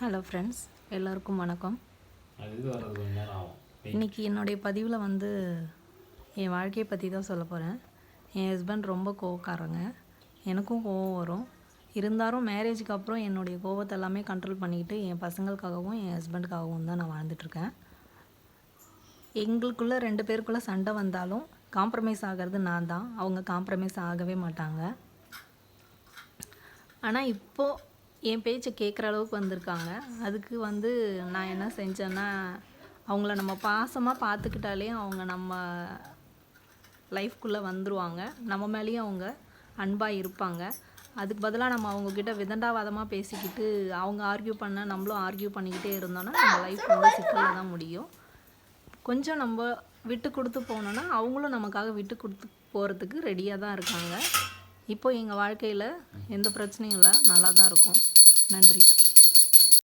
Hello friends, எல்லோருக்கும் வணக்கம். இன்றைக்கி என்னுடைய பதிவில் என் வாழ்க்கையை பற்றி தான் சொல்ல போகிறேன். என் ஹஸ்பண்ட் ரொம்ப கோவக்காரங்க. எனக்கும் கோவம் வரும். இருந்தாலும் மேரேஜுக்கு அப்புறம் என்னுடைய கோவத்தை எல்லாமே கண்ட்ரோல் பண்ணிக்கிட்டு என் பசங்களுக்காகவும் என் ஹஸ்பண்டுக்காகவும் தான் நான் வாழ்ந்துட்டுருக்கேன். எங்களுக்குள்ளே 2 பேருக்குள்ளே சண்டை வந்தாலும் காம்ப்ரமைஸ் ஆகிறது நான் தான். அவங்க காம்ப்ரமைஸ் ஆகவே மாட்டாங்க. ஆனால் இப்போது என் பேச்சை கேட்குற அளவுக்கு வந்திருக்காங்க. அதுக்கு நான் என்ன செஞ்சேன்னா, அவங்கள நம்ம பாசமாக பார்த்துக்கிட்டாலே அவங்க நம்ம லைஃப்குள்ளே வந்துடுவாங்க. நம்ம மேலேயும் அவங்க அன்பாக இருப்பாங்க. அதுக்கு பதிலாக நம்ம அவங்கக்கிட்ட விதண்டாவாதமாக பேசிக்கிட்டு அவங்க ஆர்கியூ பண்ண நம்மளும் ஆர்கியூ பண்ணிக்கிட்டே இருந்தோன்னா நம்ம லைஃப் சிக்கலில் தான் முடியும். கொஞ்சம் நம்ம விட்டு கொடுத்து போனோன்னா அவங்களும் நமக்காக விட்டு கொடுத்து போகிறதுக்கு ரெடியாக தான் இருக்காங்க. இப்போது எங்கள் வாழ்க்கையில் எந்த பிரச்சனையும் இல்லை, நல்லா தான் இருக்கும். நன்றி.